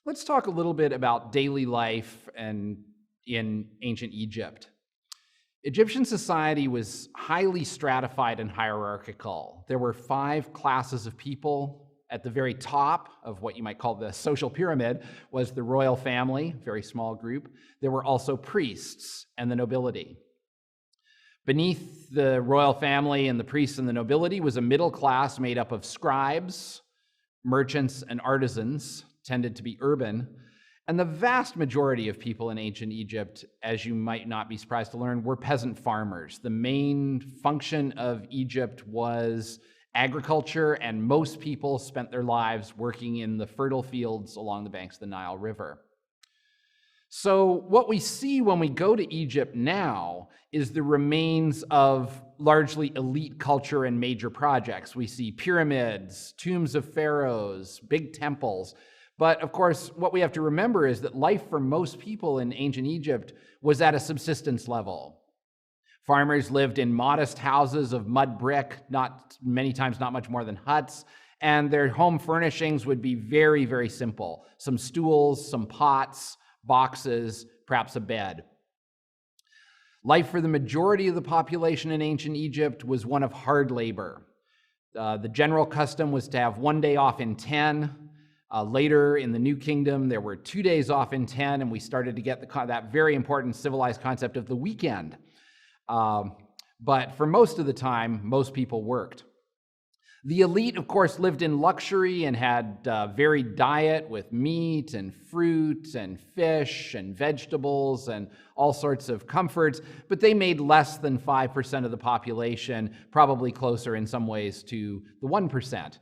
Let's talk a little bit about daily life and in ancient Egypt. Egyptian society was highly stratified and hierarchical. There were 5 classes of people. At the very top of what you might call the social pyramid was the royal family, very small group. There were also priests and the nobility. Beneath the royal family and the priests and the nobility was a middle class made up of scribes, merchants, and artisans, tended to be urban. And the vast majority of people in ancient Egypt, as you might not be surprised to learn, were peasant farmers. The main function of Egypt was agriculture, and most people spent their lives working in the fertile fields along the banks of the Nile River. So what we see when we go to Egypt now is the remains of largely elite culture and major projects. We see pyramids, tombs of pharaohs, big temples. But of course, what we have to remember is that life for most people in ancient Egypt was at a subsistence level. Farmers lived in modest houses of mud brick, many times not much more than huts, and their home furnishings would be very, very simple. Some stools, some pots, boxes, perhaps a bed. Life for the majority of the population in ancient Egypt was one of hard labor. The general custom was to have 1 day off in 10. Later in the New Kingdom, there were 2 days off in 10, and we started to get that very important civilized concept of the weekend. But for most of the time, most people worked. The elite, of course, lived in luxury and had varied diet with meat and fruit and fish and vegetables and all sorts of comforts, but they made less than 5% of the population, probably closer in some ways to the 1%.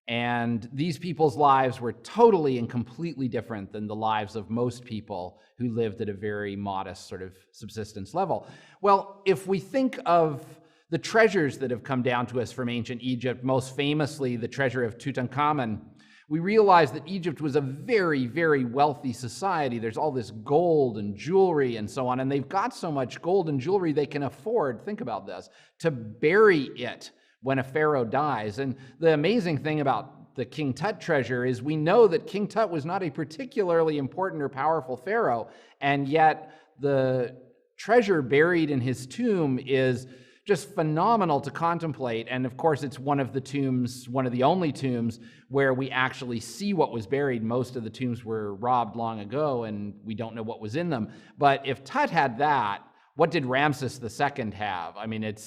And these people's lives were totally and completely different than the lives of most people who lived at a very modest sort of subsistence level. Well, if we think of the treasures that have come down to us from ancient Egypt, most famously the treasure of Tutankhamun, we realize that Egypt was a very, very wealthy society. There's all this gold and jewelry and so on, and they've got so much gold and jewelry they can afford, think about this, to bury it when a pharaoh dies. And the amazing thing about the King Tut treasure is we know that King Tut was not a particularly important or powerful pharaoh, and yet the treasure buried in his tomb is just phenomenal to contemplate. And of course, it's one of the tombs, one of the only tombs where we actually see what was buried. Most of the tombs were robbed long ago, and we don't know what was in them. But if Tut had that, what did Ramses II have? I mean, it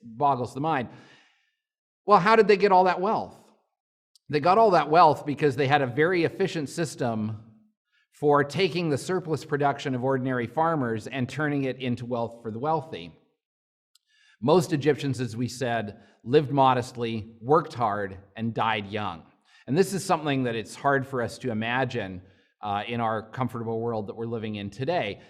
boggles the mind. Well, how did they get all that wealth? They got all that wealth because they had a very efficient system for taking the surplus production of ordinary farmers and turning it into wealth for the wealthy. Most Egyptians, as we said, lived modestly, worked hard, and died young. And this is something that it's hard for us to imagine in our comfortable world that we're living in today.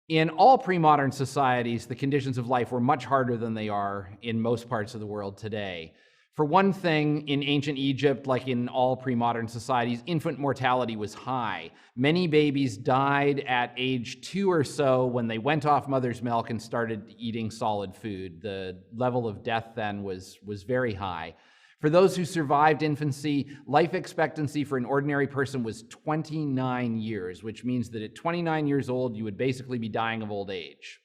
In all pre-modern societies, the conditions of life were much harder than they are in most parts of the world today. For one thing, in ancient Egypt, like in all pre-modern societies, infant mortality was high. Many babies died at age 2 or so when they went off mother's milk and started eating solid food. The level of death then was very high. For those who survived infancy, life expectancy for an ordinary person was 29 years, which means that at 29 years old, you would basically be dying of old age.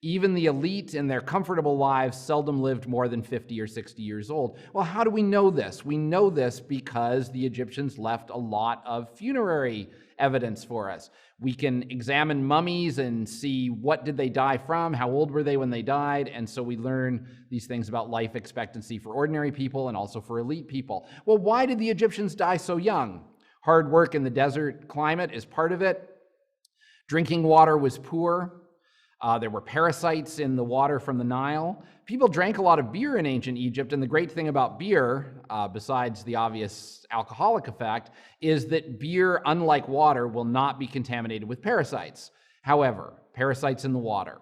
Even the elite in their comfortable lives seldom lived more than 50 or 60 years old. Well, how do we know this? We know this because the Egyptians left a lot of funerary evidence for us. We can examine mummies and see what did they die from, how old were they when they died, and so we learn these things about life expectancy for ordinary people and also for elite people. Well, why did the Egyptians die so young? Hard work in the desert climate is part of it. Drinking water was poor. There were parasites in the water from the Nile. People drank a lot of beer in ancient Egypt, and the great thing about beer, besides the obvious alcoholic effect, is that beer, unlike water, will not be contaminated with parasites. However, parasites in the water.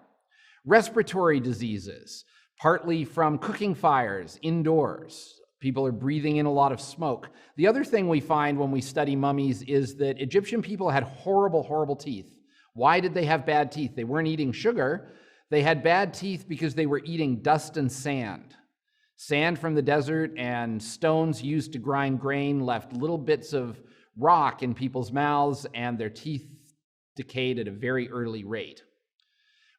Respiratory diseases, partly from cooking fires indoors. People are breathing in a lot of smoke. The other thing we find when we study mummies is that Egyptian people had horrible, horrible teeth. Why did they have bad teeth? They weren't eating sugar. They had bad teeth because they were eating dust and sand. Sand from the desert and stones used to grind grain left little bits of rock in people's mouths, and their teeth decayed at a very early rate.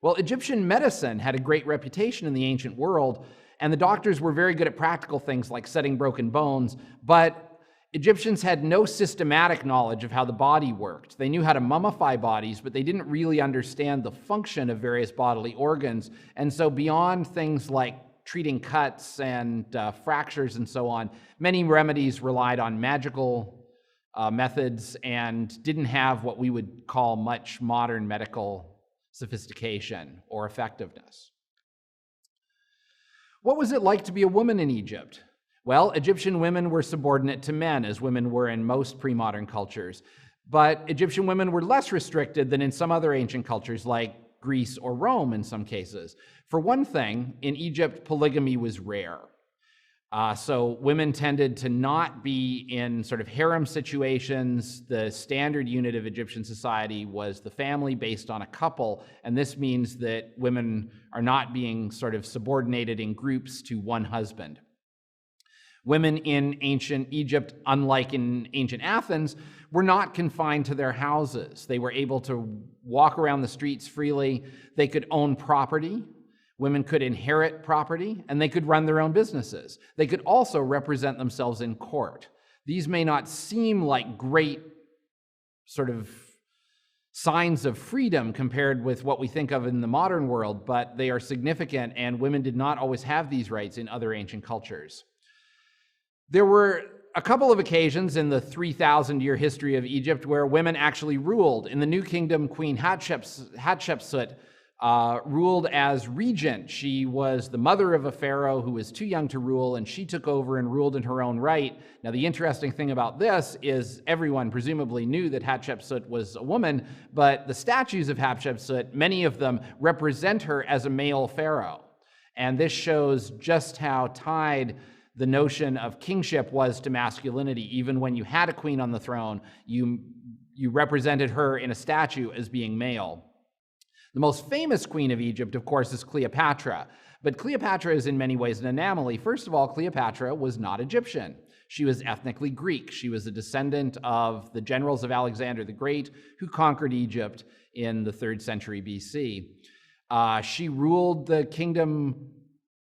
Well, Egyptian medicine had a great reputation in the ancient world, and the doctors were very good at practical things like setting broken bones, but Egyptians had no systematic knowledge of how the body worked. They knew how to mummify bodies, but they didn't really understand the function of various bodily organs. And so beyond things like treating cuts and fractures and so on, many remedies relied on magical methods and didn't have what we would call much modern medical sophistication or effectiveness. What was it like to be a woman in Egypt? Well, Egyptian women were subordinate to men, as women were in most pre-modern cultures. But Egyptian women were less restricted than in some other ancient cultures, like Greece or Rome in some cases. For one thing, in Egypt, polygamy was rare. So women tended to not be in sort of harem situations. The standard unit of Egyptian society was the family based on a couple, and this means that women are not being sort of subordinated in groups to one husband. Women in ancient Egypt, unlike in ancient Athens, were not confined to their houses. They were able to walk around the streets freely. They could own property. Women could inherit property, and they could run their own businesses. They could also represent themselves in court. These may not seem like great sort of signs of freedom compared with what we think of in the modern world, but they are significant, and women did not always have these rights in other ancient cultures. There were a couple of occasions in the 3,000-year history of Egypt where women actually ruled. In the New Kingdom, Queen Hatshepsut ruled as regent. She was the mother of a pharaoh who was too young to rule, and she took over and ruled in her own right. Now, the interesting thing about this is everyone presumably knew that Hatshepsut was a woman, but the statues of Hatshepsut, many of them represent her as a male pharaoh. And this shows just how tied the notion of kingship was to masculinity. Even when you had a queen on the throne, you represented her in a statue as being male. The most famous queen of Egypt, of course, is Cleopatra. But Cleopatra is in many ways an anomaly. First of all, Cleopatra was not Egyptian. She was ethnically Greek. She was a descendant of the generals of Alexander the Great, who conquered Egypt in the 3rd century BC. She ruled the kingdom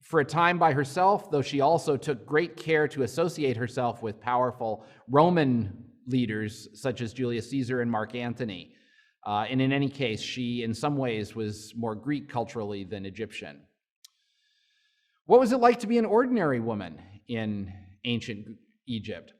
for a time by herself, though she also took great care to associate herself with powerful Roman leaders such as Julius Caesar and Mark Antony. And in any case, she in some ways was more Greek culturally than Egyptian. What was it like to be an ordinary woman in ancient Egypt?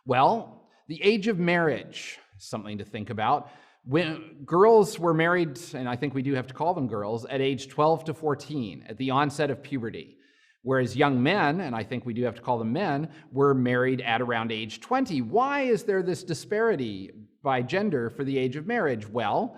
Well, the age of marriage, something to think about. When girls were married, and I think we do have to call them girls, at age 12 to 14, at the onset of puberty, whereas young men, and I think we do have to call them men, were married at around age 20. Why is there this disparity by gender for the age of marriage? Well,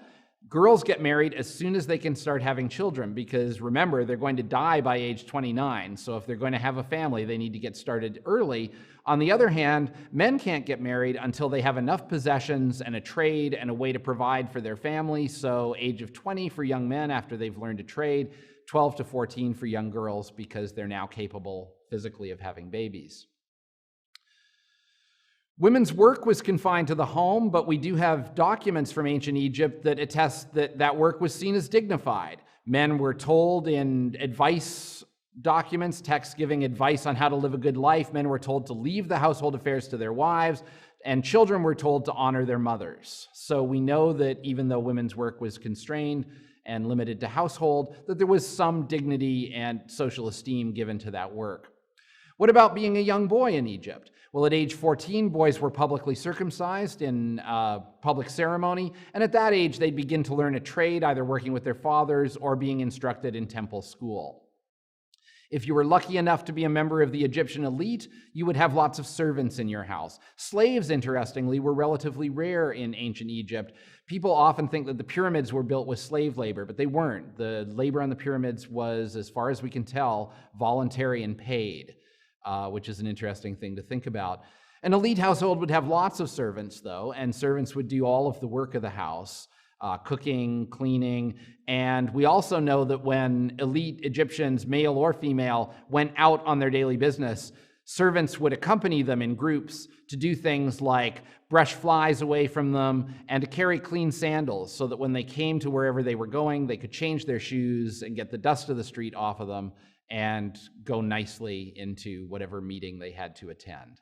girls get married as soon as they can start having children, because remember, they're going to die by age 29, so if they're going to have a family, they need to get started early. On the other hand, men can't get married until they have enough possessions and a trade and a way to provide for their family, so age of 20 for young men after they've learned a trade, 12 to 14 for young girls because they're now capable physically of having babies. Women's work was confined to the home, but we do have documents from ancient Egypt that attest that that work was seen as dignified. Men were told in advice documents, texts giving advice on how to live a good life. Men were told to leave the household affairs to their wives, and children were told to honor their mothers. So we know that even though women's work was constrained and limited to household, that there was some dignity and social esteem given to that work. What about being a young boy in Egypt? Well, at age 14, boys were publicly circumcised in public ceremony, and at that age, they'd begin to learn a trade, either working with their fathers or being instructed in temple school. If you were lucky enough to be a member of the Egyptian elite, you would have lots of servants in your house. Slaves, interestingly, were relatively rare in ancient Egypt. People often think that the pyramids were built with slave labor, but they weren't. The labor on the pyramids was, as far as we can tell, voluntary and paid, which is an interesting thing to think about. An elite household would have lots of servants, though, and servants would do all of the work of the house. Cooking, cleaning, and we also know that when elite Egyptians, male or female, went out on their daily business, Servants would accompany them in groups to do things like brush flies away from them and to carry clean sandals so that when they came to wherever they were going, they could change their shoes and get the dust of the street off of them and go nicely into whatever meeting they had to attend.